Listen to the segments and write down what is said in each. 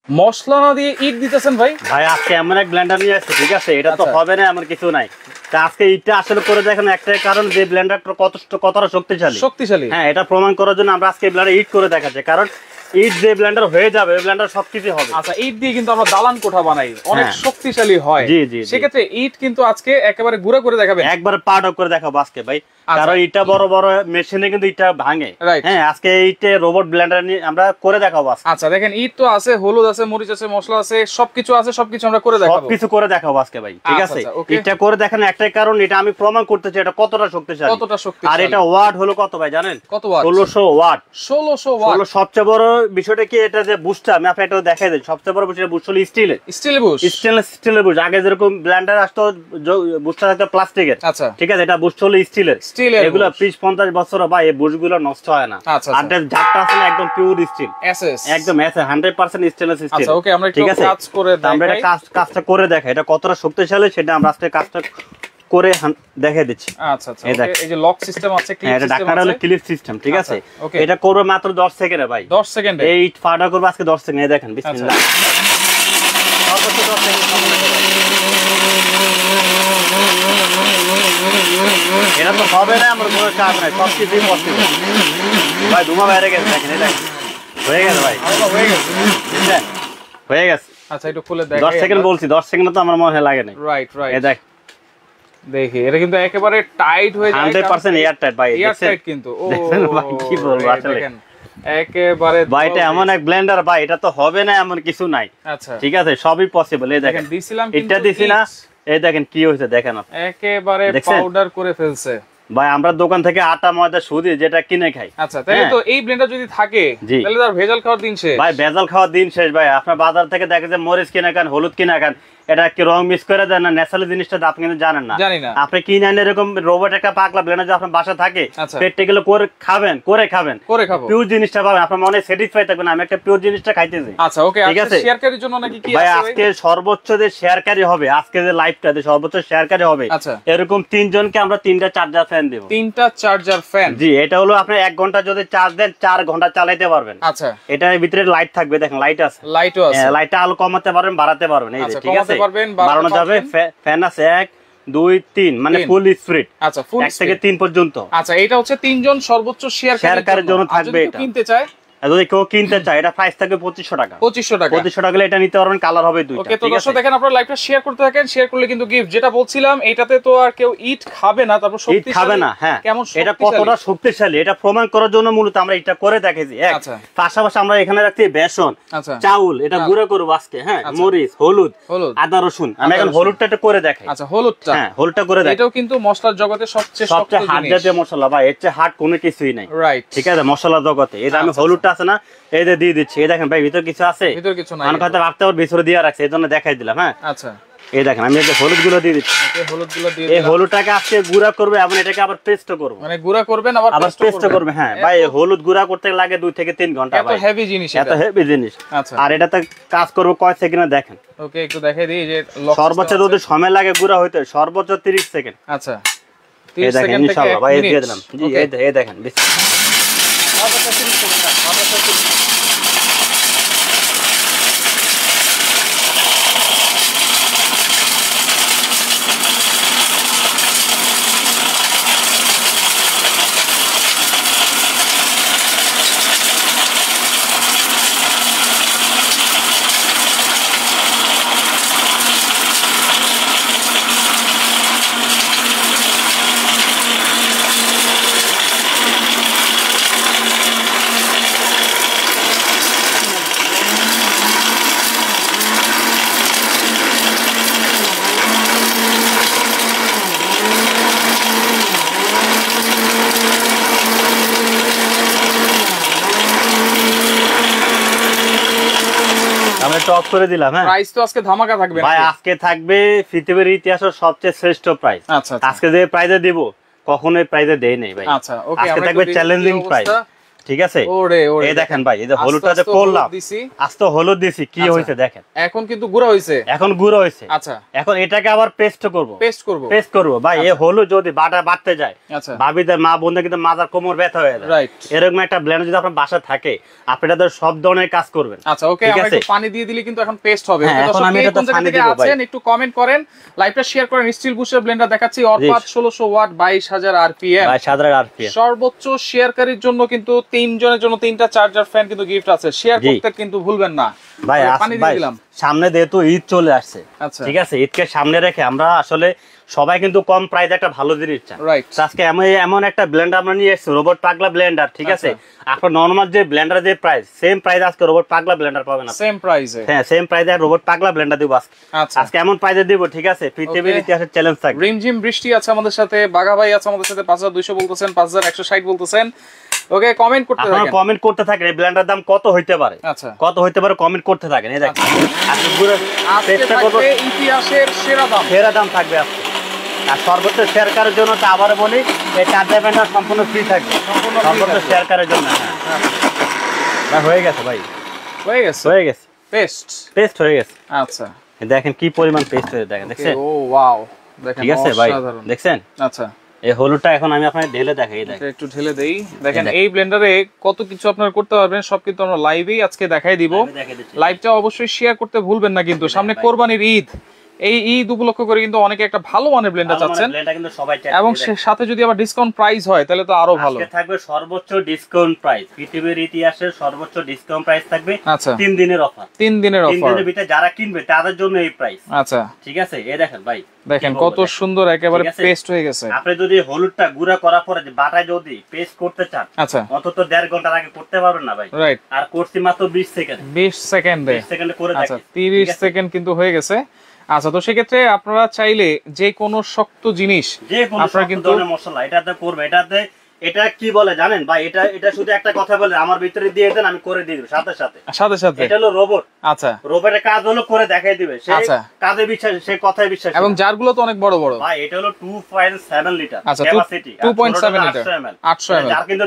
মশলা না দিয়ে ইট দিতেছেন ভাই? ভাই আজকে এমন এক ব্লেন্ডার নিয়ে আসছে, ঠিক আছে, এটা তো হবে না এমন কিছু নাই। তা আজকে ইটটা আসলে করে দেখেন একটাই কারণ, যে ব্লেন্ডারটা কতটা শক্তিশালী। হ্যাঁ, এটা প্রমাণ করার জন্য আমরা আজকে ব্লেন্ডার ইট করে দেখাচ্ছি, কারণ ইট যে ব্লেন্ডার হয়ে যাবে, ওই ব্লেন্ডার সবকিছু হবে। আচ্ছা, ইট দিয়ে কিন্তু আমরা দালান কোঠা বানাই, অনেক শক্তিশালী হয়। জি জি, সেক্ষেত্রে ইট কিন্তু আজকে একেবারে গুঁড়া করে দেখাবেন, একবারে পার্ট করে দেখাবো আজকে ভাই। কারণ এটা বড় বড় মেশিনে কিন্তু ইটটা ভাঙে। হ্যাঁ, আজকে এইটা রোবট ব্লেন্ডার নিয়ে আমরা করে দেখাবো। আচ্ছা দেখেন, ইট তো আছে, হলুদ আছে, মরিচ আছে, মশলা আছে, সবকিছু আছে, সবকিছু আমরা করে দেখাবো, সবকিছু করে দেখাবো আজকে ভাই, ঠিক আছে। এটা করে দেখেন একটাই কারণ, এটা আমি প্রমাণ করতেছি এটা কতটা শক্তিশালী। আর এটা ওয়াট হলো কত ভাই জানেন? কত ওয়াট? 1600 ওয়াট। 1600 ওয়াট। সবচেয়ে বড় বিষয়টা কি, এটা যে বুস্টটা আমি আপনাকে এটা দেখাই দিই। সবচেয়ে বড় বিষয় বুস্ট হলো স্টিলের বুস্ট। আগে যেরকম ব্লেন্ডার আসতো বুস্টটা থাকতো প্লাস্টিকের, আচ্ছা ঠিক আছে, এটা বুস্ট হলো স্টিলের। এগুলো 20-50 বছর বা এই বুস্টগুলো নষ্ট হয় না। আর যারটা আছে না একদম পিওর স্টিল, একদম 100% স্টেনলেস স্টিল। আচ্ছা ওকে, আমরা একটু কাজ করে দেখাই। আমরা কাজটা করে দেখাই এটা কতটা শক্তিশালী, সেটা আমরা আজকে কাজটা করে দেখাই দিচ্ছি। আচ্ছা আচ্ছা, এই যে লক সিস্টেম আছে, ক্লিপ সিস্টেম আছে, এটা ঢাকনাটা হলো ক্লিপ সিস্টেম, ঠিক আছে। এটা করব মাত্র 10 সেকেন্ডে ভাই, 10 সেকেন্ডে এই ফাটা করব আজকে 10 সেকেন্ডে। দেখেন বিসমিল্লাহ, সর্বোচ্চ 10 সেকেন্ড সময় লাগে। এটা তো হবে না, আমার কোনো কাজ নাই, সব কিছু পসিবল ভাই। ধুমা বাইরে গেছে, দেখেন এই দেখেন হয়ে গেছে ভাই, হয়ে গেছে। আচ্ছা একটু খুলে দেখাই। 10 সেকেন্ড বলছি, 10 সেকেন্ড তো আমার মনে হয় লাগে না। রাইট এই দেখ, দেখি এটা কিন্তু একেবারে টাইট হয়ে যায়, 100% এয়ার টাইট ভাই, এয়ার টাইট কিন্তু। ও ভাই কি বলবো আসলে, দেখেন একেবারে ভাই এটা এমন এক ব্লেন্ডার ভাই, এটা তো হবে না এমন কিছু নাই। আচ্ছা ঠিক আছে, সবই পসিবল। এই দেখেন দিছিলাম, এটা দিছি না, এই দেখেন কি হইছে, দেখেন একেবারে পাউডার করে ফেলছে ভাই। আমরা দোকান থেকে আটা ময়দা সুজি যেটা কিনে খাই। আচ্ছা, তাহলে তো এই ব্লেন্ডার যদি থাকে তাহলে তার ভেজাল খাওয়ার দিন শেষ ভাই, ভেজাল খাওয়ার দিন শেষ ভাই। আপনার বাজার থেকে দেখে যে মরিচ কিনে খান, হলুদ কিনে খান, এটা কি রং মিক্স করে দেন না, ন্যাচারাল জিনিসটা আপনি কিন্তু জানেন না। আপনি কিনে আনেন এরকম রোবট একটা পাকলা ব্লেন্ডার যে আপনার বাসা থাকে, প্র্যাকটিক্যালি করে খাবেন, করে খাবো, পিওর জিনিসটা পাবেন, আপনার মনে স্যাটিসফাই থাকবেন, আমি একটা পিওর জিনিসটা খাইতেছি। আচ্ছা ওকে, ঠিক আছে। শেয়ারকারীর জন্য নাকি কি আছে ভাই? আজকে সর্বোচ্চ যে শেয়ারকারী হবে, আজকে যে লাইভটাতে সর্বোচ্চ শেয়ারকারী হবে, এরকম 3 জনকে আমরা 3টা চার্জার ফ্যান দেব। 3টা চার্জার ফ্যান? জি, এটা হলো আপনি 1 ঘন্টা যদি চার্জ দেন 4 ঘন্টা চালাতে পারবেন। আচ্ছা, এটার ভিতরে লাইট থাকবে, দেখেন লাইট আছে, লাইটও আছে, লাইটটা আলো কমাতে পারবেন, বাড়াতে পারবেন, এই যে ঠিক আছে, বাড়ানো যাবে। ফ্যান আছে 1 2 3, মানে ফুল স্পিড। আচ্ছা, ফুল 1 থেকে 3 পর্যন্ত। আচ্ছা, এটা হচ্ছে 3 জন সর্বোচ্চ শেয়ারকারীর জন্য থাকবে। এটা কিনতে চায়, যদি কেউ কিনতে চায়, এটা প্রাইস থাকবে 2500 টাকা। 2500 টাকা এটা নিতে পারবেন, কালার হবে 2টা। ওকে, তো দর্শক দেখেন, আপনারা লাইভটা শেয়ার করতে থাকেন, শেয়ার করলে কিন্তু গিফট। যেটা বলছিলাম, এটাতে তো আর কেউ ইট খাবে না, তারপর শক্তিশালী ইট খাবে না। হ্যাঁ, কেমন এটা কতটা শক্তিশালী এটা প্রমাণ করার জন্য মূলত আমরা এটা করে দেখাইছি। আচ্ছা, পাশাপাশি আমরা এখানে রাখছি বেসন, চাউল, এটা গুঁড়ো করব আজকে। হ্যাঁ, মরিচ, হলুদ, আদা, রসুন। আমি এখন হলুদটা একটু করে দেখাই। আচ্ছা, হলুদটা, হ্যাঁ হলুদটা করে দেখাই। এটাও কিন্তু মশলার জগতে সবচেয়ে হার্ড জাতীয় মশলা ভাই, এর চেয়ে হার্ড কোনো কিছুই নাই। রাইট, ঠিক আছে, মশলা জগতে। এই যে আমি হলুদটা আছে না, এই যে দিয়ে দিচ্ছি। এই দেখেন ভাই, ভিতর কিছু আছে? ভিতর কিছু নাই, হয়তো রাখতে ওর ভিতরে দিয়ে রাখছে, এজন্য দেখাই দিলাম। হ্যাঁ, আচ্ছা, এই দেখেন আমি এই যে হলুদগুলো দিয়ে দিচ্ছি। হলুদগুলো দিয়ে এই হলুদটাকে আজকে গুঁড়া করবে, এবং এটাকে আবার পেস্ট করব, মানে গুঁড়া করবেন আবার পেস্ট করবে। হ্যাঁ ভাই, হলুদ গুঁড়া করতে লাগে 2 থেকে 3 ঘন্টা ভাই, এত হেভি জিনিস, এত হেভি জিনিস। আচ্ছা, আর এটাতে কাজ করব কয় সেকেন্ড দেখেন। ওকে, একটু দেখাই দিই। এই যে সর্বোচ্চ যদি সময় লাগে গুঁড়া হইতে, সর্বোচ্চ 30 সেকেন্ড। আচ্ছা, 30 সেকেন্ড ইনশাআল্লাহ ভাই, দিয়ে দিলাম। জি, এই দেখেন টপ করে দিলাম। হ্যাঁ, প্রাইস তো আজকে ধামাকা থাকবে ভাই, আজকে থাকবে পৃথিবীর ইতিহাসের সবচেয়ে শ্রেষ্ঠ প্রাইস। আচ্ছা, আজকে যে প্রাইজে দেব কখনোই প্রাইজে দেই নাই ভাই। আচ্ছা ওকে, আজকে থাকবে চ্যালেঞ্জিং প্রাইস। ঠিক আছে এই দেখেন ভাই এই যে হলুদটা যে করলাম আস্তে হলুদ দিছি কি হইছে দেখেন এখন কিন্তু গুঁড়া হইছে এখন গুঁড়া হইছে আচ্ছা এখন এটাকে আবার পেস্ট করব ভাই এই হলুদ যদি বাটতে যায় ভাবিদের মা বোনদের কিন্তু মাথার কোমর ব্যথা হয়ে যায় রাইট এরকম একটা ব্লেন্ডার যদি আপনার বাসায় থাকে আপনারা তো সব ধরনের কাজ করবেন আচ্ছা ওকে আমরা একটু পানি দিয়ে দিলে কিন্তু এখন পেস্ট হবে এখন আমি এটা পানি দিব ভাই একটু কমেন্ট করেন লাইভটা শেয়ার করেন স্টিল বুশের ব্লেন্ডার দেখাচ্ছি অরপাত 1600 ওয়াট 22000 আরপিএম 22000 আরপিএম সর্বোচ্চ শেয়ারকারীর জন্য কিন্তু 3 জনের জন্য 3টা চার্জার ফ্যান কিন্তু গিফট আছে শেয়ার করতে কিন্তু ভুলবেন না ভাই পানি দিয়ে দিলাম সামনে যেহেতু ঈদ চলে আসছে ঠিক আছে ঈদকে সামনে রেখে আমরা আসলে সবাই কিন্তু কম প্রাইসে একটা ভালো জিনিস চাই রাইট আজকে এমন একটা ব্লেন্ডার আমরা নিয়ে এসেছি রোবট পাগলা ব্লেন্ডার ঠিক আছে আপনার নরমাল যে ব্লেন্ডার যে প্রাইস সেম প্রাইস আজকে রোবট পাগলা ব্লেন্ডার পাবেন না সেম প্রাইসে হ্যাঁ সেম প্রাইসে রোবট পাগলা ব্লেন্ডার দিব আজকে এমন প্রাইসে দিব ঠিক আছে পৃথিবীর ইতিহাসের চ্যালেঞ্জ থাকবে রিমঝিম বৃষ্টি আছে আমাদের সাথে বাঘা ভাই আছে আমাদের সাথে 5200 বলতেছেন 5160 বলতেছেন ওকে কমেন্ট করতে থাকেন আপনারা কমেন্ট করতে থাকেন এই ব্লেন্ডার দাম কত হইতে পারে আচ্ছা কত হইতে পারে কমেন্ট করতে থাকেন এই দেখেন আজকে পুরো চেষ্টা করব ইতিহাসের সেরা দাম থাকবে আজকে আর সর্বোচ্চ শেয়ার করার জন্য তো আবার বলি এই চার্জার ব্যান্ডটা সম্পূর্ণ ফ্রি থাকবে সর্বোচ্চ শেয়ার করার জন্য হ্যাঁ হয়ে গেছে ভাই হয়ে গেছে পেস্ট হয়ে গেছে আচ্ছা দেখেন কি পরিমাণ পেস্ট হয়ে দেখেন দেখছেন ও ওয়াও দেখেন ঠিক আছে ভাই দেখছেন আচ্ছা এই হলুদটা এখন আমি আপনাকে ঢেলে দেখাই দেখেন একটু ঢেলে দেই দেখেন এই ব্লেন্ডারে কত কিছু আপনারা করতে পারবেন সব কিন্তু আমরা লাইভেই আজকে দেখাই দিব লাইভটা অবশ্যই শেয়ার করতে ভুলবেন না কিন্তু সামনে কোরবানির ঈদ এই ঈদ উপলক্ষ করে কিন্তু অনেকে একটা ভালো মানের ব্লেন্ডার চাচ্ছেন এবং সাথে যদি আবার ডিসকাউন্ট প্রাইস হয় তাহলে তো আরো ভালো আজকে থাকবে সর্বোচ্চ ডিসকাউন্ট প্রাইস পৃথিবীর ইতিহাসের সর্বোচ্চ ডিসকাউন্ট প্রাইস থাকবে 3 দিনের অফার 3 দিনের অফার 3 দিনের ভিতরে যারা কিনবে তাদের জন্য এই প্রাইস আচ্ছা ঠিক আছে এই দেখেন ভাই দেখেন কত সুন্দর একেবারে পেস্ট হয়ে গেছে আপনি যদি হলুদটা গুঁড়া করার পরে বাটায় যদি পেস্ট করতে চান আচ্ছা অন্তত 1.5 ঘন্টার আগে করতে পারবেন না ভাই রাইট আর করছি মাত্র 20 সেকেন্ডে করে আচ্ছা 30 সেকেন্ড কিন্তু হয়ে গেছে আচ্ছা তো সেক্ষেত্রে আপনারা চাইলে যে কোনো শক্ত জিনিস আপনারা কিন্তু মশলা এটাতে করবে এটাতে এটা কি বলে জানেন ভাই এটা শুধু একটা কথা বলে আমার ভিতরে দিয়ে দেন আমি করে দিয়ে দেব সাথে সাথে এটা হলো রোবট আচ্ছা রোবটের কাজ হলো করে দেখাই দিবে সে কাজে বিশ্বাস সে কথায় বিশ্বাস এবং জারগুলো তো অনেক বড় বড় ভাই এটা হলো 2.7 litre capacity 2.7 litre 800 ml jar কিন্তু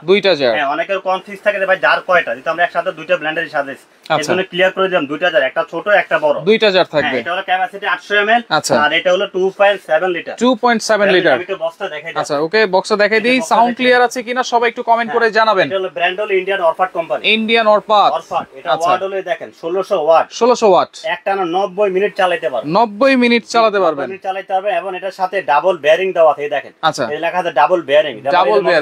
দুইটা জার হ্যাঁ অনেকের কনফিউজ থাকে যে ভাই জার কয়টা যদি আমরা একসাথে দুইটা ব্লেন্ডারে সাজাইছি এজন্য ক্লিয়ার করে দিলাম দুইটা জার একটা ছোট একটা বড় দুইটা জার থাকবে এটা হলো ক্যাপাসিটি 800 ml আর এটা হলো 2.7 লিটার 2.7 লিটার আমি একটু বক্সটা দেখাই দিই আচ্ছা ওকে বক্সটা দেখাই দিই সাউন্ড ক্লিয়ার আছে কিনা সবাই একটু কমেন্ট করে জানাবেন এটা হলো ব্র্যান্ড হলো Indian Orpat company Indian Orpat এটা ওয়াট হলো দেখেন 1600 ওয়াট 1600 ওয়াট একটানা 90 মিনিট চালাতে পারবেন 90 মিনিট চালাতে পারবেন এবং এটার সাথে ডাবল বেয়ারিং দেওয়া আছে দেখেন আচ্ছা এই লেখা আছে ডাবল বেয়ারিং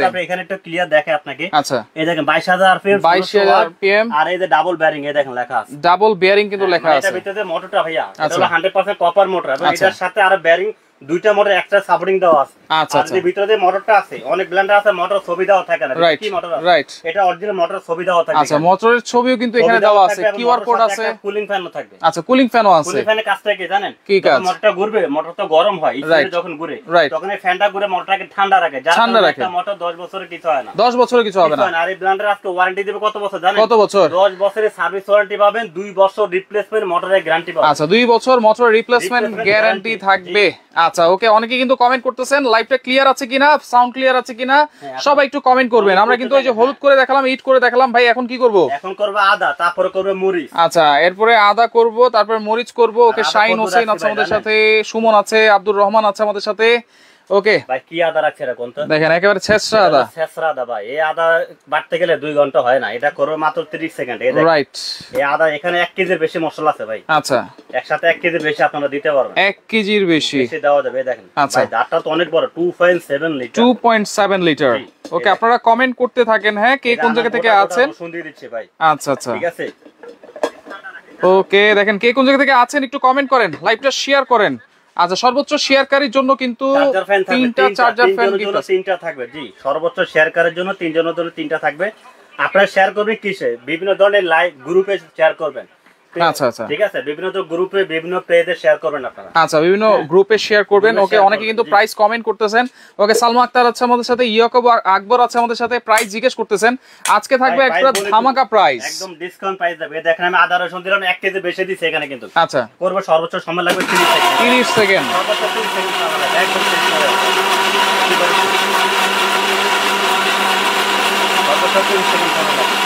আপনি এখানে একটু ক্লিয়ার দেখে আপনাকে আচ্ছা এই দেখেন 22000 আরপিএম 22000 আরপিএম আর এই যে ডাবল বেয়ারিং এই দেখেন লেখা আছে ডাবল বেয়ারিং কিন্তু লেখা আছে এটা ভিতরে মোটরটা ভাইয়া এটা হলো 100% কপার মোটর এবং এটার সাথে আরো বেয়ারিং দুইটা মোটর এক্সট্রা সাপোর্টিং দেওয়া আছে আচ্ছা আর এই ভিতরে যে মোটরটা আছে অনেক ব্লেন্ডার আছে মোটর ছবি দেওয়া থাকে না কি মোটর আছে রাইট এটা অরিজিনাল মোটর ছবি দেওয়া থাকে আচ্ছা মোটরের ছবিও কিন্তু এখানে দেওয়া আছে কিউআর কোড আছে কুলিং ফ্যানও থাকবে আচ্ছা কুলিং ফ্যানও আছে কুলিং ফ্যানের কাজটা কি জানেন কি কাজ মোটরটা ঘুরবে মোটর তো গরম হয় স্পিডে যখন ঘুরে তখন এই ফ্যানটা ঘুরে মোটরটাকে ঠান্ডা রাখে যার কারণে একটা মোটর 10 বছরের কিছু হয় না 10 বছরের কিছু হবে না আর এই ব্লেন্ডার আজকে ওয়ারেন্টি দেবে কত বছর জানেন কত বছর 10 বছরের সার্ভিস ওয়ারেন্টি পাবেন 2 বছর রিপ্লেসমেন্ট মোটরের গ্যারান্টি পাবেন আচ্ছা 2 বছর মোটরের রিপ্লেসমেন্ট গ্যারান্টি থাকবে আচ্ছা ওকে অনেকে কিন্তু কমেন্ট করতেছেন লাইভটা ক্লিয়ার আছে কিনা সাউন্ড ক্লিয়ার আছে কিনা সবাই একটু কমেন্ট করবেন আমরা কিন্তু ওই যে হলুদ করে দেখালাম ইট করে দেখালাম ভাই এখন কি করব এখন করব আদা তারপরে করব মরিচ আচ্ছা এরপরে আদা করব তারপর মরিচ করব ওকে শাইন হোসেন আছে আমাদের সাথে সুমন আছে আব্দুর রহমান আছে আমাদের সাথে ওকে ভাই কি আদা রাখছে এটা কোনটা দেখেন একেবারে ছেঁচড়া আদা ভাই এই আদা বাটতে গেলে 2 ঘন্টা হয় না এটা করবে মাত্র 30 সেকেন্ড এই দেখেন রাইট এই আদা এখানে 1 কেজির বেশি মশলা আছে ভাই আচ্ছা একসাথে 1 কেজির বেশি আপনারা দিতে পারবেন 1 কেজির বেশি দেওয়া যাবে দেখেন ভাই দাঁতটা তো অনেক বড় 2.7 লিটার 2.7 লিটার ওকে আপনারা কমেন্ট করতে থাকেন হ্যাঁ কে কোন জায়গা থেকে আছেন শুনিয়ে দিচ্ছি ভাই আচ্ছা আচ্ছা ঠিক আছে ওকে দেখেন কে কোন জায়গা থেকে আছেন একটু কমেন্ট করেন লাইভটা শেয়ার করেন আচ্ছা সর্বোচ্চ শেয়ারকারীর জন্য কিন্তু তিনটা চার্জার ফ্যান কিন্তু তিনটা থাকবে জি সর্বোচ্চ শেয়ারকারীর জন্য তিনজনের জন্য তিনটা থাকবে আপনারা শেয়ার করবেন কিসে বিভিন্ন ধরনের লাইভ গ্রুপে শেয়ার করবেন আচ্ছা আচ্ছা ঠিক আছে বিভিন্ন গ্রুপে বিভিন্ন পেজে শেয়ার করবেন আপনারা আচ্ছা বিভিন্ন গ্রুপে শেয়ার করবেন ওকে অনেকে কিন্তু প্রাইস কমেন্ট করতেছেন ওকে সালমা আক্তার আছে আমাদের সাথে ইয়াকুব আকবর আছে আমাদের সাথে প্রাইস জিজ্ঞেস করতেছেন আজকে থাকবে একটা ধামাকা প্রাইস একদম ডিসকাউন্ট প্রাইস দেবে দেখেন আমি আদা রসুন দিলাম 1 কেজি বেশি দিছি এখানে কিন্তু আচ্ছা করব সর্বোচ্চ সময় লাগবে 30 সেকেন্ড সর্বোচ্চ 30 সেকেন্ড সময় লাগবে একদম শেষ সর্বোচ্চ 30 সেকেন্ড সময় লাগবে।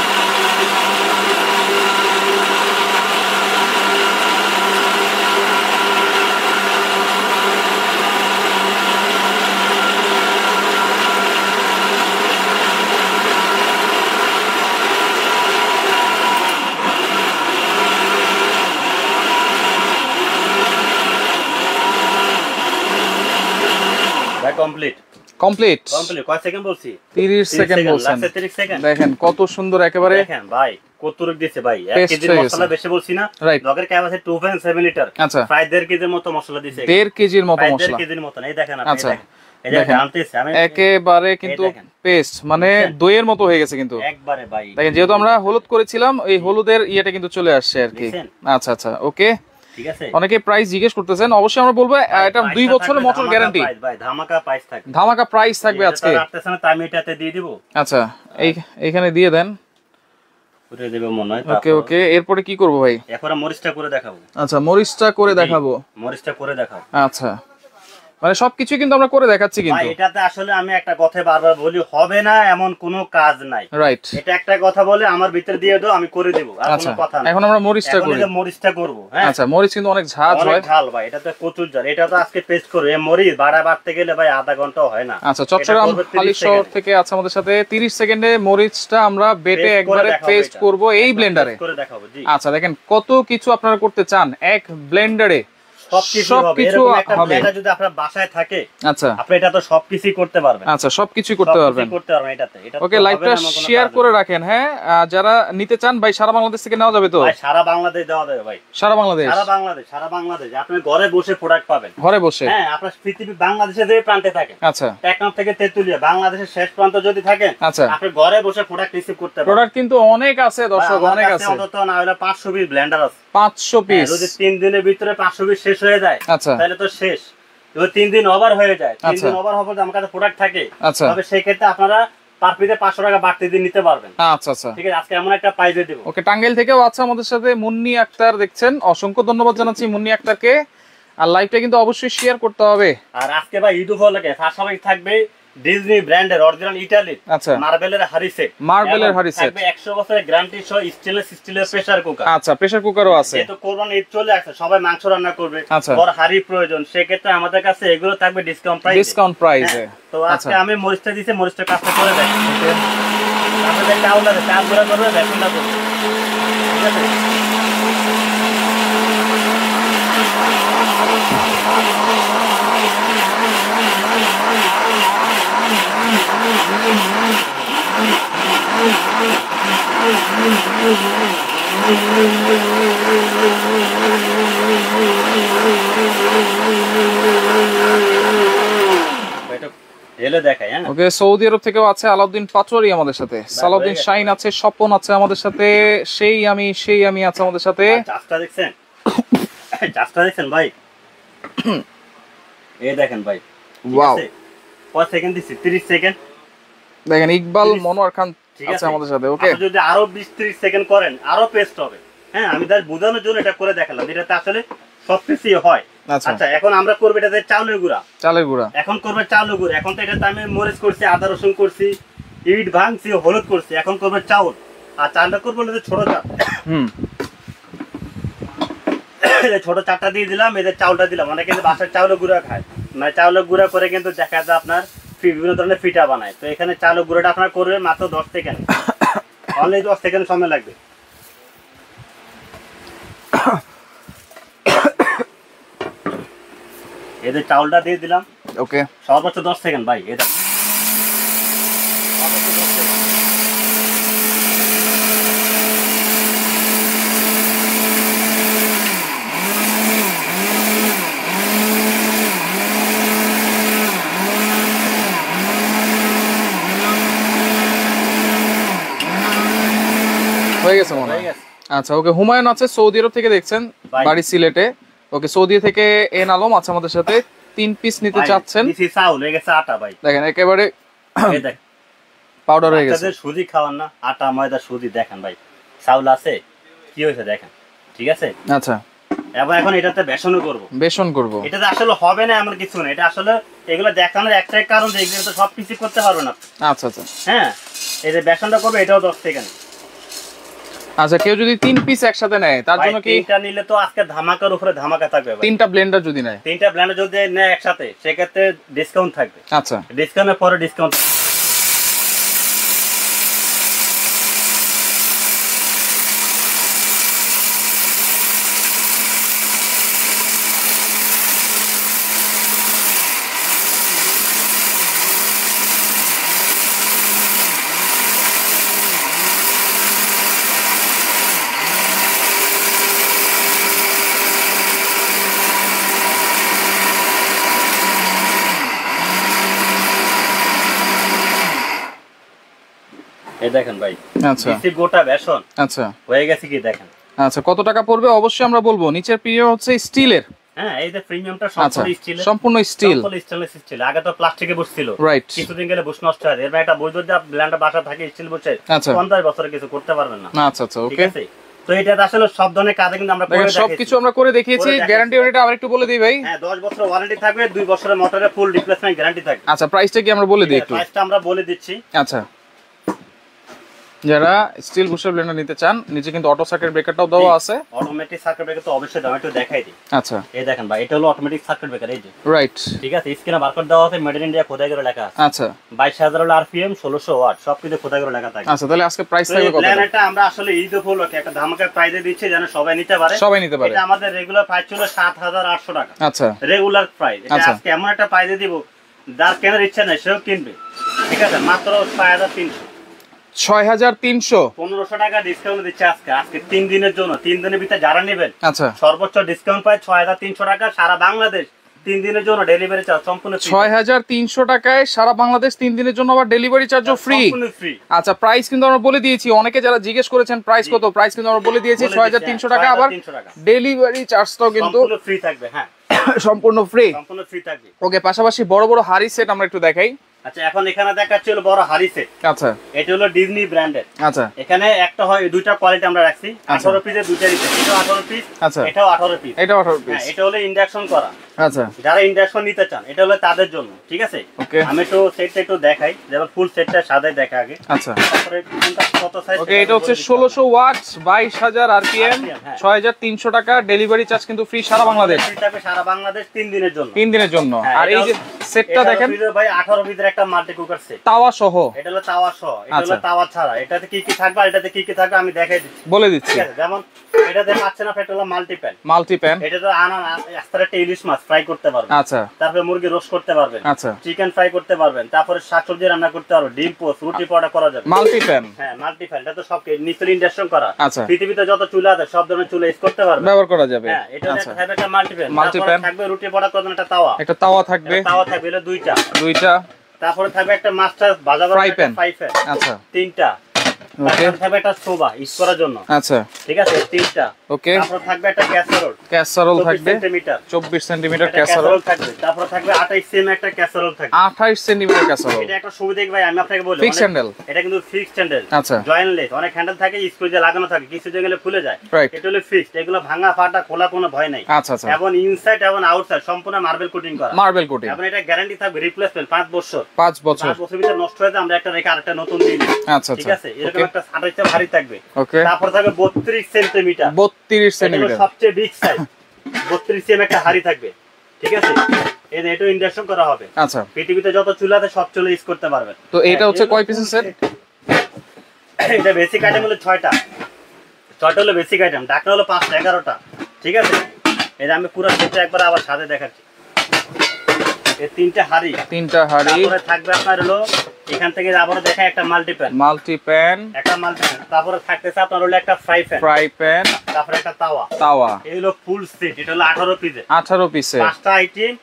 কমপ্লিট কয় সেকেন্ড বলছি? 30 সেকেন্ড বলছেন। 30 সেকেন্ড। দেখেন কত সুন্দর একেবারে। দেখেন ভাই কতটুক দিয়েছে ভাই, 1 কেজি মশলা বেশি বলছি না। লগের ক্যাপাসিটি 2.7 লিটার, আচ্ছা প্রায় 1.5 কেজির মতো মশলা দিয়েছে। 1.5 কেজির মতো মশলা, 1.5 কেজির মতো। এই দেখেন আপনি, আচ্ছা এই যে জানতেছে আমি একেবারে কিন্তু পেস্ট মানে দইয়ের মতো হয়ে গেছে কিন্তু একবারে ভাই। দেখেন যেহেতু আমরা হলুদ করেছিলাম এই হলুদের ইয়েটা কিন্তু চলে আসছে আর কি। আচ্ছা আচ্ছা ওকে ঠিক আছে। অনেকে প্রাইস জিজ্ঞেস করতেছেন, অবশ্যই আমরা বলবো এটা 2 বছরের মোটর গ্যারান্টি। ভাই ধামাকা প্রাইস থাকবে, ধামাকা প্রাইস থাকবে আজকে। রাখতেছেন না আমি এটাতে দিয়ে দিব। আচ্ছা এইখানে দিয়ে দেন, পুরো দেব মনে হয়। ওকে ওকে এরপরে কি করব ভাই? এখন মরিচটা করে দেখাবো। আচ্ছা মরিচটা করে দেখাবো। মরিচটা করে দেখাবো। আচ্ছা মানে সবকিছু কিন্তু আমরা করে দেখাচ্ছি কিন্তু। ভাই এটাতে আসলে আমি একটা কথা বারবার বলি, হবে না এমন কোনো কাজ নাই। রাইট, এটা একটা কথা বলে আমার ভিতরে দিয়ে দাও, আমি করে দেব, আর কোনো কথা না। এখন আমরা মরিচটা করি। এখন মরিচটা করব। হ্যাঁ আচ্ছা মরিচ কিন্তু অনেক ঝাল হয়। অনেক ঝাল ভাই, এটাতে প্রচুর ঝাল। এটা তো আজকে পেস্ট করব। এই মরিচ বাড়তে গেলে ভাই আধা ঘন্টাও হয় না। আচ্ছা চট্টগ্রাম হালিশহর থেকে আছে আমাদের সাথে। 30 সেকেন্ডে মরিচটা আমরা বেটে একবারে পেস্ট করব এই ব্লেন্ডারে। করে দেখাবো জি। আচ্ছা দেখেন কত কিছু আপনারা করতে চান এক ব্লেন্ডারে, সবকিছু হবে। এটা যদি আপনার বাসায় থাকে, আচ্ছা আপনি এটা তো সবকিছু করতে পারবেন। আচ্ছা সবকিছু করতে পারবেন এটাতে। ওকে লাইভটা শেয়ার করে রাখেন। হ্যাঁ যারা নিতে চান ভাই সারা বাংলাদেশ থেকে নেওয়া যাবে তো? ভাই সারা বাংলাদেশ দেওয়া যাবে ভাই। সারা বাংলাদেশ, সারা বাংলাদেশ আপনি ঘরে বসে প্রোডাক্ট পাবেন। ঘরে বসে, হ্যাঁ আপনার পৃথিবী বাংলাদেশে যে প্রান্তে থাকেন, আচ্ছা টেকনাফ থেকে তেতুলিয়া বাংলাদেশের শেষ প্রান্ত যদি থাকেন, আচ্ছা আপনি ঘরে বসে প্রোডাক্ট রিসিভ করতে পারবেন। প্রোডাক্ট কিন্তু অনেক আছে দর্শক, অনেক আছে। অন্তত না হলে 500 পিস ব্লেন্ডার আছে। 500 পিস যদি 3 দিনের ভিতরে 500 পিস শেষ হয়ে যায়, আচ্ছা তাহলে তো শেষ। যদি 3 দিন ওভার হয়ে যায়, 3 দিন ওভার হবে আমার কাছে প্রোডাক্ট থাকে, তবে সেই ক্ষেত্রে আপনারা পার পিসে 500 টাকা বাড়তি দিয়ে নিতে পারবেন। আচ্ছা আচ্ছা ঠিক আছে, আজকে এমন একটা প্রাইজে দেব। ওকে টাঙ্গাইল থেকেও আছে আমাদের সাথে মুন্নি আক্তার, দেখছেন অসংখ্য ধন্যবাদ জানাচ্ছি মুন্নি আক্তারকে। আর লাইভটা কিন্তু অবশ্যই শেয়ার করতে হবে। আর আজকে ভাই ঈদ উপলক্ষে পাশাপাশি থাকবে ডিজনি ব্র্যান্ডের অরিজিনাল ইতালি মার্বেলের হাড়ি সেট। মার্বেলের হাড়ি সেট থাকবে 100 বছরের গ্যারান্টি সহ স্টিলের প্রেসার কুকার। আচ্ছা প্রেসার কুকারও আছে। যেহেতু কোরবানি ঈদ চলে আসছে, সবাই মাংস রান্না করবে, বড় হাড়ি প্রয়োজন, সেক্ষেত্রে আমাদের কাছে এগুলো থাকবে ডিসকাউন্ট প্রাইসে। তো আজকে আমি মরিচটা দিয়েছি, মরিচটা কাজটা করে দেয়। তারপরে চাউল আছে, চাল গুঁড়া করবে, বেসনটা করবে। ঠিক আছে, ওকে সৌদি আরব থেকেও আছে আলাউদ্দিন পাটোয়ারি আমাদের সাথে, সালাউদ্দিন শাইন আছে, স্বপন আছে আমাদের সাথে, সেই আমি আছে আমাদের সাথে। চাষটা দেখছেন ভাই, এই দেখেন ভাই, ওয়াও কত সেকেন্ড দিছি? 30 সেকেন্ড। দেখেন ইকবাল মনোয়ার খান আছে আমাদের সাথে। ওকে আপনি যদি আরো 20-30 সেকেন্ড করেন আরো পেস্ট হবে। হ্যাঁ আমি তার বোঝানোর জন্য এটা করে দেখালাম, এটাতে আসলে সবকিছু হয়। আচ্ছা এখন আমরা করব এটাতে চাউলের গুঁড়া। এখন করবে চাউলের গুঁড়া। এখন তো এটাতে আমি মরিচ করছি, আদা রসুন করছি, ইট ভাঙছি, হলুদ করছি। এখন করবে চাউল। আর চালটা করবো ছোট চাল। ছোট চালটা দিয়ে দিলাম, এদের চাউলটা দিলাম। অনেকে বাসার চাউলের গুঁড়া খায়, মানে চাউলের গুঁড়া করে কিন্তু দেখা যায় আপনার বিভিন্ন ধরনের পিঠা বানায়। তো এখানে চাউলের গুঁড়াটা আপনার করবে মাত্র 10 সেকেন্ড, অনলি 10 সেকেন্ড সময় লাগবে। এদের চাউলটা দিয়ে দিলাম। ওকে সর্বোচ্চ 10 সেকেন্ড ভাই। এটা হয়ে গেছে মনে হয়। আচ্ছা ওকে হুমায়ুন আছে সৌদি আরব থেকে, দেখছেন বাড়ি সিলেটে। ওকে সৌদি থেকে এন আলম আছে আমাদের সাথে, 3 পিস নিতে চাচ্ছেন। চাউল হয়ে গেছে আটা ভাই, দেখেন একেবারে পাউডার হয়ে গেছে। সুজি খাওয়ান না, আটা ময়দা সুজি। দেখেন ভাই চাউল আছে, কি হয়েছে দেখেন। ঠিক আছে, আচ্ছা এখন এটাতে বেসন করব। এটাতে আসলে হবে না এমন কিছু না, এটা আসলে এগুলো দেখানোর একটাই কারণ যে এগুলো তো সবকিছু করতে পারবো না। আচ্ছা আচ্ছা হ্যাঁ এই যে বেসনটা করবে এটাও 10 সেকেন্ড। আচ্ছা, কেউ যদি 3 পিস একসাথে নেয় তার জন্য কি? তিনটা নিলে তো আজকে ধামাকার উপরে ধামাকা থাকবে ভাই। তিনটা ব্লেন্ডার যদি নেয়, তিনটা ব্লেন্ডার যদি নেয় একসাথে সেক্ষেত্রে ডিসকাউন্ট থাকবে। আচ্ছা, ডিসকাউন্টের পরে ডিসকাউন্ট। এই দেখেন ভাই, আচ্ছা দিছি গোটা বেসন। আচ্ছা, হয়ে গেছে কি দেখেন। আচ্ছা, কত টাকা পড়বে অবশ্যই আমরা বলবো। নিচের প্রিমিয়াম হচ্ছে স্টিলের। হ্যাঁ, এই যে প্রিমিয়ামটা সম্পূর্ণ স্টিল, সম্পূর্ণ স্টিল, সম্পূর্ণ স্টেনলেস স্টিল। আগে তো প্লাস্টিকে বসছিল, রাইট, কিছুদিন গেলে বস নষ্ট হয়। এর একটা বই যদি ব্লেন্ডার বাসা থাকে স্টিল বসে 50 বছরে কিছু করতে পারবেন না। আচ্ছা আচ্ছা, ওকে। তো এটা আসলে সব ধরনের কাজে কিন্তু আমরা করে দেখাচ্ছি, সবকিছু আমরা করে দেখিয়েছি। গ্যারান্টি ওয়ারেন্টি আবার একটু বলে দিই ভাই। হ্যাঁ, 10 বছর ওয়ারেন্টি থাকবে, 2 বছরের মোটরের ফুল রিপ্লেসমেন্ট গ্যারান্টি থাকবে। আচ্ছা, প্রাইসটা কি আমরা বলে দিই একটু? প্রাইসটা আমরা বলে দিচ্ছি। আচ্ছা, যারা স্টিল বুশার ব্লেন্ডার নিতে চান, নিচে কিন্তু অটো সার্কিট ব্রেকারটাও দেওয়া আছে। অটোমেটিক সার্কিট ব্রেকার তো অবশ্যই দাম একটু দেখাই দিই। আচ্ছা, এই দেখেন ভাই, এটা হলো অটোমেটিক সার্কিট ব্রেকার। এই যে রাইট, ঠিক আছে, স্ক্রিনে বারকোড দেওয়া আছে, মেড ইন ইন্ডিয়া খোদাই করে লেখা আছে। আচ্ছা, 22000 হলো আরপিএম, 1600 ওয়াট, সব কিছু খোদাই করে লেখা থাকে। আচ্ছা, তাহলে আজকে প্রাইস থাকবে কত? প্ল্যানেটটা আমরা আসলে ঈদ উপলক্ষে একটা ধামাকা প্রাইসে দিচ্ছি যেন সবাই নিতে পারে। সবাই নিতে পারে। এটা আমাদের রেগুলার প্রাইস ছিল 7800 টাকা। আচ্ছা, রেগুলার প্রাইস। এটা আজকে এমন একটা প্রাইসে দিব, যার কেনার ইচ্ছা নাই সেও কিনবে। ঠিক আছে, মাত্র 6300। 6300, 1500 টাকা ডিসকাউন্ট দিচ্ছে আজকে। আজকে 3 দিনের জন্য, 3 দিনের ভিতরে যারা নেবেন আচ্ছা, সর্বোচ্চ ডিসকাউন্ট পায় 6300 টাকা। সারা বাংলাদেশ 3 দিনের জন্য ডেলিভারি চার্জ সম্পূর্ণ ফ্রি। 6300 টাকায় সারা বাংলাদেশ 3 দিনের জন্য আবার ডেলিভারি চার্জও ফ্রি। সম্পূর্ণ ফ্রি। আচ্ছা, প্রাইস কিন্তু আমরা বলে দিয়েছি। অনেকে যারা জিজ্ঞেস করেছেন প্রাইস কত, প্রাইস কিন্তু আমরা বলে দিয়েছি 6300 টাকা। আবার ডেলিভারি চার্জটাও কিন্তু সম্পূর্ণ ফ্রি থাকবে। হ্যাঁ, সম্পূর্ণ ফ্রি, সম্পূর্ণ ফ্রি থাকবে। ওকে। পাশাপাশি বড় বড় হাড়ি সেট আমরা একটু দেখাই। আচ্ছা, এখন এখানে দেখাচ্ছি হলো বড় হাড়ি সেট। আচ্ছা, এটা হলো ডিজনি ব্র্যান্ডের। আচ্ছা, এখানে একটা হয়, দুইটা কোয়ালিটি আমরা রাখছি। 18 পিসের দুইটা দিতে, এটাও 18 পিস, আচ্ছা, এটাও 18 পিস, এটাও 18 পিস। হ্যাঁ, এটা হলো ইন্ডাকশন করা। আচ্ছা, যারা ইন্ডাকশন নিতে চান এটা হলো তাদের জন্য। ঠিক আছে, ওকে। আমি তো সেটটা একটু দেখাই, যেমন ফুল সেটটা সাদাই দেখা আগে। আচ্ছা, তারপরে কোনটা কত সাইজ। ওকে, এটা হচ্ছে 1600 ওয়াট, 22000 আরপিএম, 6300 টাকা। ডেলিভারি চার্জ কিন্তু ফ্রি সারা বাংলাদেশ। ফ্রি থাকবে সারা বাংলাদেশ 3 দিনের জন্য। 3 দিনের জন্য। আর এই যে সেটটা দেখেন ভাই, 18 পিসের একটা মাল্টি কুকার সেট, তাওয়া সহ। এটা হলো তাওয়া সহ, এটা হলো তাওয়া ছাড়া। এটাতে কি কি থাকবে আর এটাতে কি কি থাকবে আমি দেখাই দিচ্ছি, বলে দিচ্ছি। ঠিক আছে। যেমন এটাতে পাচ্ছেন না, এটা হলো মাল্টি প্যান। মাল্টি প্যান, এটাতে আস্তার একটা ইলিশ মাছ ফ্রাই করতে পারবেন। আচ্ছা, তারপরে মুরগি রোস্ট করতে পারবেন, আচ্ছা, চিকেন ফ্রাই করতে পারবেন, তারপরে শাকসবজি রান্না করতে পারবেন, ডিম পোস্ট, রুটি পরোটা করা যাবে। মাল্টি প্যান, হ্যাঁ, মাল্টি প্যান। এটা তো সব নিচের ইন্ডাকশন করা। আচ্ছা, পৃথিবীতে যত চুলা আছে সব ধরনের চুলা ইউজ করতে পারবেন, ব্যবহার করা যাবে। হ্যাঁ, এটা থাকবে একটা মাল্টি প্যান। মাল্টি প্যান থাকবে রুটি পরোটা করবেন একটা তাওয়া, একটা তাওয়া থাকবে, তাওয়া থাকবে হলো দুইটা। তারপরে থাকবে একটা মাস্টার ভাজা ফ্রাই প্যান, আচ্ছা, 3টা। তারপরে থাকবে একটা সোবা ইউজ করার জন্য, আচ্ছা, ঠিক আছে, 3টা। ওকে। তারপর থাকবে একটা ক্যাসারোল থাকবে 24 সেন্টিমিটার ক্যাসারোল থাকবে। তারপর থাকবে 28 সেমি একটা ক্যাসারোল থাকবে, 28 সেন্টিমিটার ক্যাসারোল। এটা একটা সুবিধা ভাই, আমি আপনাকে বলি, ফিক্স হ্যান্ডেল। এটা কিন্তু ফিক্সড হ্যান্ডেল, আচ্ছা, জয়েন্টলেস। অনেক হ্যান্ডেল থাকে স্ক্রু দিয়ে লাগানো থাকে, কিছু দিয়ে গেলে খুলে যায়। এটা হলো ফিক্সড, এগুলো ভাঙা ফাটা খোলা কোনো ভয় নাই। আচ্ছা, আচ্ছা, এবং ইনসাইড এবং আউটসাইড সম্পূর্ণ মার্বেল কোটিং করা, মার্বেল কোটিং। এবং এটা গ্যারান্টি থাকবে রিপ্লেসমেন্ট 5 বছর। 5 বছর ভিতরে নষ্ট হয়ে যায় আমরা একটা রেখে আরেকটা নতুন দিই। আচ্ছা, ঠিক আছে, এরকম একটা 28 ভারী থাকবে। ওকে। তারপর থাকবে 32 সেন্টিমিটার, 32 সেন্টিমিটার, সবচেয়ে বিগ সাইজ। 32 সেম একটা হাড়ি থাকবে, ঠিক আছে। এটা ইন্ডাকশন করা হবে। আচ্ছা, পৃথিবীতে যত চুলা আছে সব চুলা ইউজ করতে পারবেন। তো এটা হচ্ছে কয় পিসের সেট? এটা বেসিক আইটেম হলো 6টা হলো বেসিক আইটেম, ঢাকনা হলো 5টা, 11টা, ঠিক আছে। এটা আমি পুরো সেটটা একবার আবার সাথে দেখাচ্ছি। এই 3টা হাড়ি, তারপরে থাকবে আপনার হলো এখান থেকে আবার দেখা একটা মাল্টি প্যান, তারপরে থাকতেছে আপনার হলো একটা ফ্রাই প্যান, তারপরে একটা তাওয়া। এই হলো ফুল সেট, এটা হলো 18 পিসে 5টা আইটেম,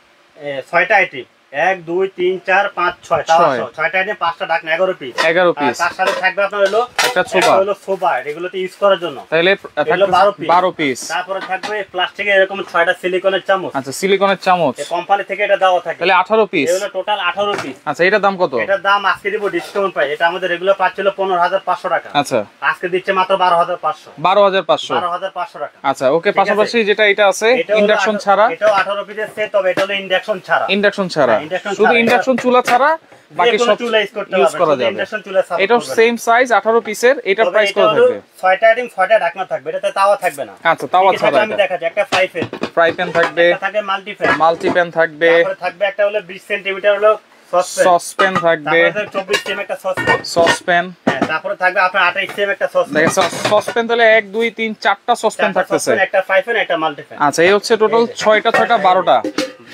6টা আইটেম, 1 2 3 4 5 6 তাওয়া 6টা আইটেম, 5টা ঢাকনা, 11 পিস। তার সাথে থাকবে আপনার হলো একটা সোফা, এগুলোতে ইউজ করার জন্য, তাহলে 12 পিস। তারপরে থাকবে প্লাস্টিকের এরকম 6টা সিলিকনের চামচ। আচ্ছা, সিলিকনের চামচ, কোম্পানি থেকে এটা দেওয়া থাকে, তাহলে 18 পিস। এগুলো টোটাল 18 পিস। আচ্ছা, এটার দাম কত? এটার দাম আজকে দিব ডিসকাউন্ট পাই, এটা আমাদের রেগুলার পাচ্ছিল 15500 টাকা। আচ্ছা, আজকে দিচ্ছে মাত্র 12500 টাকা। আচ্ছা, ওকে। পাশাপাশি যেটা এটা আছে ইন্ডাকশন ছাড়া, এটাও 18 পিসের সেট, তবে এটা হলো ইন্ডাকশন ছাড়া। শুধু ইন্ডাকশন চুলা ছাড়া বাকি সব চুলা ইউজ করা যাবে। এটা সেম সাইজ 18 পিসের। এটা প্রাইস কত থাকবে? 6টা আইটেম 6টা ঢাকনা থাকবে, এটাতে তাওয়া থাকবে না। আচ্ছা, তাওয়া ছাড়া আমি দেখাচ্ছি। একটা ফ্রাই প্যান থাকবে, একটা থাকে মাল্টি প্যান থাকবে, তারপরে থাকবে একটা হলো 20 সেমি হলো সসপ্যান থাকবে, তারপরে 24 সেমি একটা সসপ্যান, হ্যাঁ, তারপরে থাকবে আপনার 28 সেমি একটা সসপ্যান। দেখেন সসপ্যান তাহলে 1 2 3 4টা সসপ্যান থাকতেছে, একটা ফ্রাই প্যান, একটা মাল্টি প্যান। আচ্ছা, এই হচ্ছে টোটাল 6টা 12টা।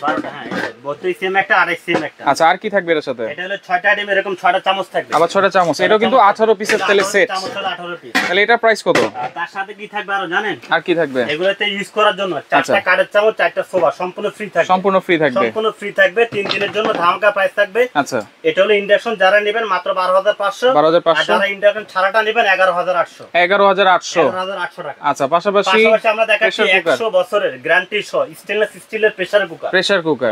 12টা, হ্যাঁ, 32 সেমি একটা, 28 সেমি একটা। আচ্ছা, আর কি থাকবে এর সাথে? এটা হলো 6টা আইটেম, এরকম 6টা চামচ থাকবে, আবার 6টা চামচ। এটাও কিন্তু 18 পিসের তেলে সেট। চামচ হলো 18 পিস। তাহলে এটা প্রাইস কত? তার সাথে কি থাকবে আরো জানেন? আর কি থাকবে? এগুলোতে ইউজ করার জন্য 4টা কাঠের চামচ, 4টা সোবা সম্পূর্ণ ফ্রি থাকবে। সম্পূর্ণ ফ্রি থাকবে, সম্পূর্ণ ফ্রি থাকবে। 3 দিনের জন্য ধামাকা প্রাইস থাকবে। আচ্ছা, এটা হলো ইন্ডাকশন, যারা নেবেন মাত্র 12500, আর যারা ইন্ডাকশন ছাড়াটা নেবেন 11800। 11800 টাকা। আচ্ছা, পাশাপাশি আমরা দেখাচ্ছি 100 বছরের গ্যারান্টি সহ স্টেনলেস স্টিলের প্রেসার কুকার।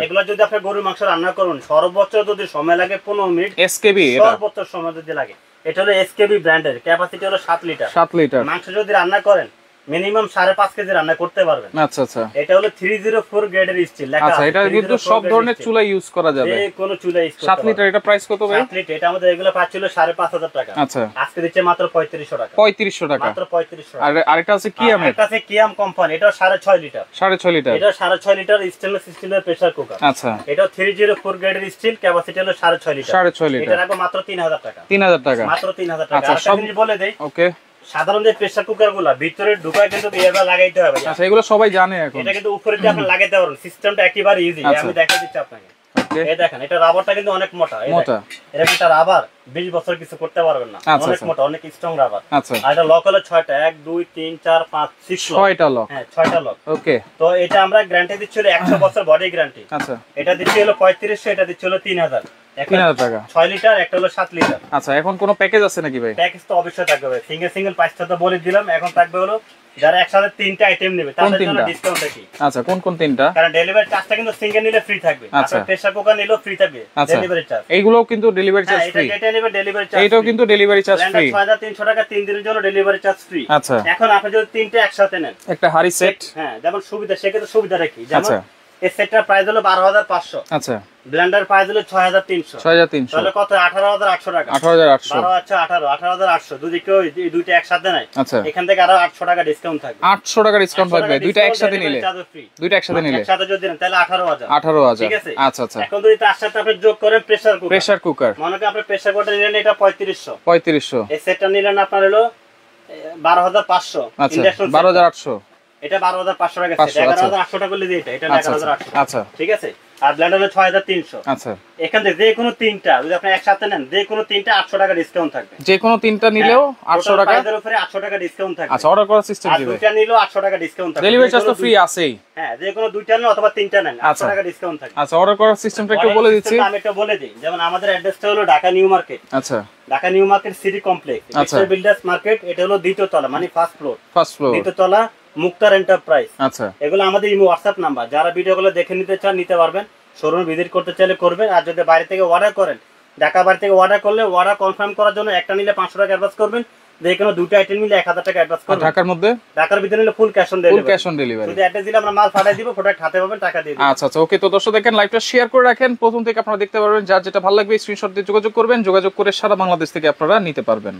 এগুলো যদি আপনি গরুর মাংস রান্না করুন, সর্বোচ্চ যদি সময় লাগে 15 মিনিট, এসকেবি, এটা সর্বোচ্চ সময় যদি লাগে। এটা হলো এসকেবি ব্র্যান্ডের, ক্যাপাসিটি হলো 7 লিটার। 7 লিটার মাংস যদি রান্না করেন মিনিমাম 5.5 কেজি রান্না করতে পারবেন। আচ্ছা আচ্ছা, এটা হলো 304 গ্রেডের স্টিল লেখা আছে। আচ্ছা, এটা কিন্তু সব ধরনের চুলা ইউজ করা যাবে, যে কোনো চুলা ইউজ করতে 7 লিটার। এটা প্রাইস কত ভাই? 7 লিটার। এটা আমাদের এগুলো পাচ্ছিল 5500 টাকা। আচ্ছা, আজকে দিচ্ছে মাত্র 3500 টাকা। 3500 টাকা, মাত্র 3500 টাকা। আর আরেকটা আছে কিয়াম, এটা আছে কিয়াম কোম্পানি, এটা 6.5 লিটার। 6.5 লিটার। এটা 6.5 লিটার স্টেনলেস স্টিলের প্রেসার কুকার। আচ্ছা, এটা 304 গ্রেডের স্টিল, ক্যাপাসিটি হলো 6.5 লিটার। 6.5 লিটার। এটা রাখো মাত্র 3000 টাকা। 3000 টাকা, মাত্র 3000 টাকা। আচ্ছা, সব বলে দেই। ওকে। সাধারণ যে প্রেসার কুকার গুলা ভিতরে ঢুকায় কিন্তু এভাবে লাগাইতে হবে। আচ্ছা, এগুলো সবাই জানে এখন। এটা কিন্তু উপরে দিয়ে আপনি লাগাইতে পারবেন, সিস্টেমটা একেবারে ইজি। আমি দেখাই দিচ্ছি আপনাকে। এই দেখেন, এটা রাবারটা কিন্তু অনেক মোটা। এটা একটা রাবার 20 বছর কিছু করতে পারবেন না, অনেক মোটা, অনেক স্ট্রং রাবার। আচ্ছা, আর এটা লক হলো 6টা, 1 2 3 4 5 6টা লক। হ্যাঁ, 6টা লক। ওকে। তো এটা আমরা গ্যারান্টি দিচ্ছি হলো 100 বছর বডি গ্যারান্টি। আচ্ছা, এটা দিচ্ছি হলো 3500, এটা দিচ্ছি হলো 3000। 3000 টাকা। 6 লিটার, একটা হলো 7 লিটার। আচ্ছা, এখন কোন প্যাকেজ আছে নাকি ভাই? প্যাকেজ তো অবশ্যই থাকবে, সিঙ্গেল প্রাইসটা তো বলে দিলাম। এখন থাকবে হলো যারা একসাথে 3টা আইটেম নেবে তাদের জন্য ডিসকাউন্ট আছে। আচ্ছা, কোন 3টা? কারণ ডেলিভারি চার্জটা কিন্তু সিঙ্গেল নিলে ফ্রি থাকবে, আপনার প্রেসার কুকার নিলেও ফ্রি থাকবে ডেলিভারি চার্জ। এইগুলোও কিন্তু ডেলিভারি চার্জ ফ্রি। এটা নেবে ডেলিভারি চার্জ, এইটাও কিন্তু ডেলিভারি চার্জ ফ্রি। 6300 টাকা 3 দিনের জন্য ডেলিভারি চার্জ ফ্রি। আচ্ছা, এখন আপনি যদি 3টা একসাথে নেন, একটা হাড়ি সেট, হ্যাঁ, যেমন সুবিধা, সেক্ষেত্রে সুবিধা রাখি। যেমন এই সেটটার প্রাইস হলো 12500। আচ্ছা, ব্লেন্ডার প্রাইস হলো 6300। তাহলে কত? 18800 টাকা। 18800। 12 আছে 18, 18800। যদি কেউ এই দুইটা একসাথে নেয়, আচ্ছা, এখান থেকে আরো 800 টাকা ডিসকাউন্ট থাকবে। 800 টাকা ডিসকাউন্ট থাকবে দুইটা একসাথে নিলে। দুইটা একসাথে নিলে একসাথে যদি নেন তাহলে 18000। 18000, ঠিক আছে। আচ্ছা আচ্ছা। এখন যদি তার সাথে আপনি যোগ করেন প্রেসার কুকার, মনে করেন আপনি প্রেসার কুকারটা নিলেন, এটা 3500। এই সেটটা নিলেন আপনার হলো 12500। ইন্ডাকশন 12800। এটা 12500 টাকা সেট। 11800 টাকা করলে এটা 11800। আচ্ছা, ঠিক আছে। আর ব্লেন্ডার হলো 6300। আচ্ছা, এখান থেকে যে কোনো 3টা যদি আপনি একসাথে নেন, যে কোনো 3টা 800 টাকা ডিসকাউন্ট থাকবে। যে কোনো 3টা নিলেও 800 টাকা, এর উপরে 800 টাকা ডিসকাউন্ট থাকবে। আচ্ছা, অর্ডার করার সিস্টেম কি ভাই? দুইটা নিলেও 800 টাকা ডিসকাউন্ট থাকবে। ডেলিভারি চার্জ তো ফ্রি আছেই। হ্যাঁ, যে কোনো দুইটা নেন অথবা 3টা নেন, 800 টাকা ডিসকাউন্ট থাকবে। আচ্ছা, অর্ডার করার সিস্টেমটা একটু বলে দিচ্ছি। আমি একটু বলে দিই। যেমন আমাদের অ্যাড্রেসটা হলো ঢাকা নিউ মার্কেট। আচ্ছা, Dhaka new market city complex, mister builders market. এটা হলো দ্বিতীয় তলা, মানে ফার্স্ট ফ্লোর। দ্বিতীয় তলা, মুক্তার এন্টারপ্রাইজ। আচ্ছা, এগুলো আমাদের ইমো হোয়াটসঅ্যাপ নাম্বার। যারা ভিডিওগুলো দেখে নিতে চান নিতে পারবেন, শোরুমে ভিজিট করতে চাইলে করবেন। আর যদি বাইরে থেকে অর্ডার করেন, ঢাকা বাইরে থেকে অর্ডার করলে অর্ডার কনফার্ম করার জন্য একটা নিলে 500 টাকা অ্যাডভান্স করবেন। যে কোনো দুটো আইটেম নিলে 1000 টাকা অ্যাডভান্স করবেন। ঢাকার ভিতরে নিলে ফুল ক্যাশ অন ডেলিভারি। যদি অ্যাড্রেস দিলে আমরা মাল পাঠিয়ে দিব, প্রোডাক্ট হাতে পাবেন, টাকা দিয়ে দিবেন। আচ্ছা আচ্ছা, ওকে। তো দর্শক দেখেন, লাইভটা শেয়ার করে রাখেন, প্রথম থেকে আপনারা দেখতে পারবেন। যার যেটা ভালো লাগবে স্ক্রিনশট দিয়ে যোগাযোগ করবেন, যোগাযোগ করে সারা বাংলাদেশ থেকে আপনারা নিতে পারবেন।